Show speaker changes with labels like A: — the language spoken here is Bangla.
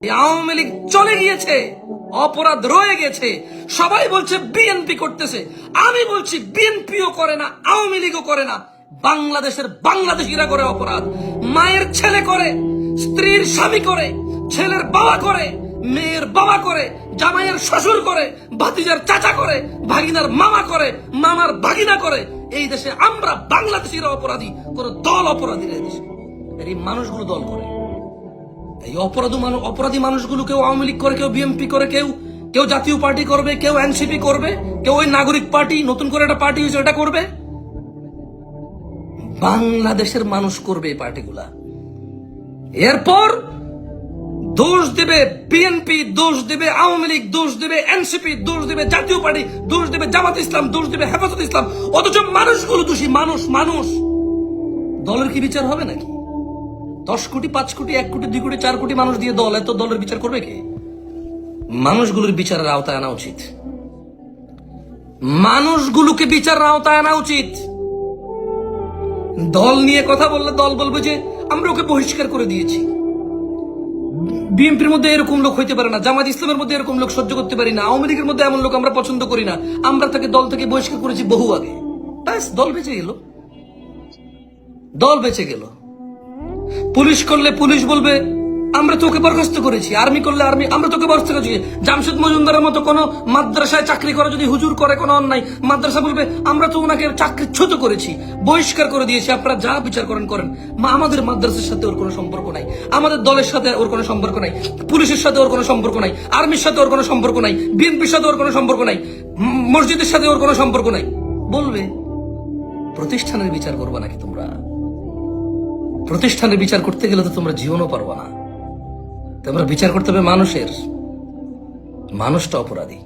A: আওয়ামী লীগ চলে গিয়েছে, অপরাধ রয়ে গেছে। সবাই বলছে বিএনপি করতেছে, আমি বলছি বিএনপিও করে না, আওয়ামী লীগও করে না, বাংলাদেশের বাংলাদেশিরা করে অপরাধ। মায়ের ছেলে করে, স্ত্রীর স্বামী করে, ছেলের বাবা করে, মেয়ের বাবা করে, জামাইয়ের শ্বশুর করে, ভাতিজার চাচা করে, ভাগিনার মামা করে, মামার ভাগিনা করে। এই দেশে আমরা বাংলাদেশিরা অপরাধী, কোন দল অপরাধী না। এই দেশে এই মানুষগুলো দল করে, এই অপরাধী মানুষগুলো কেউ আওয়ামী লীগ করে, কেউ বিএনপি করে, কেউ জাতীয় পার্টি করবে, কেউ এনসিপি করবে, কেউ ওই নাগরিক পার্টি নতুন করে একটা পার্টি হয়েছে এটা করবে। বাংলাদেশের মানুষ করবে এই পার্টিগুলা। এরপর দোষ দেবে বিএনপি, দোষ দেবে আওয়ামী লীগ, দোষ দেবে এনসিপি, দোষ দেবে জাতীয় পার্টি, দোষ দেবে জামাত ইসলাম, দোষ দেবে হেফাজত ইসলাম। অথচ মানুষগুলো দোষী। মানুষ দলের কি বিচার হবে নাকি? 10 কোটি, 5 কোটি, 1 কোটি, 2 কোটি, 4 কোটি মানুষ দিয়ে দল, এত দলের বিচার করবে কে? মানুষগুলোর বিচারের আওতায় আনা উচিত। মানুষগুলোকে বিচারের আওতায় আনা উচিত। দল নিয়ে কথা বললে দল বলবে যে আমরা ওকে বহিষ্কার করে দিয়েছি। বিএনপির মধ্যে এরকম লোক হইতে পারে না, জামাত ইসলামের মধ্যে এরকম লোক সহ্য করতে পারি না, আওয়ামী লীগের মধ্যে এমন লোক আমরা পছন্দ করি না, আমরা তাকে দল থেকে বহিষ্কার করেছি বহু আগে। ব্যাস, দল বেঁচে গেল, দল বেঁচে গেল। পুলিশ করলে পুলিশ বলবে আমরা তোকে বরখাস্ত করেছি, আর্মি করলে আর্মি আমরা তোকে বরখাস্ত করেছি। জামশেদ মজুমদারের মতো কোন মাদ্রাসায় চাকরি করে যদি হুজুর করে কোনো অন্যায়, মাদ্রাসা বলবে আমরা তো ওনাকে চাকরিচ্যুত করেছি, বহিষ্কার করে দিয়েছি, আপনারা যা বিচার করেন করেন। আমাদের মাদ্রাসার সাথে ওর কোনো সম্পর্ক নাই, আমাদের দলের সাথে ওর কোনো সম্পর্ক নাই, পুলিশের সাথে ওর কোনো সম্পর্ক নাই, আর্মির সাথে ওর কোনো সম্পর্ক নাই, বিএনপির সাথে ওর কোনো সম্পর্ক নাই, মসজিদের সাথে ওর কোনো সম্পর্ক নাই। বলবে প্রতিষ্ঠানের বিচার করবে নাকি তোমরা? প্রতিষ্ঠানের বিচার করতে গেলে তো তোমরা জীবনও পারবা না। তোমরা বিচার করতে হবে মানুষের। মানুষটা অপরাধী।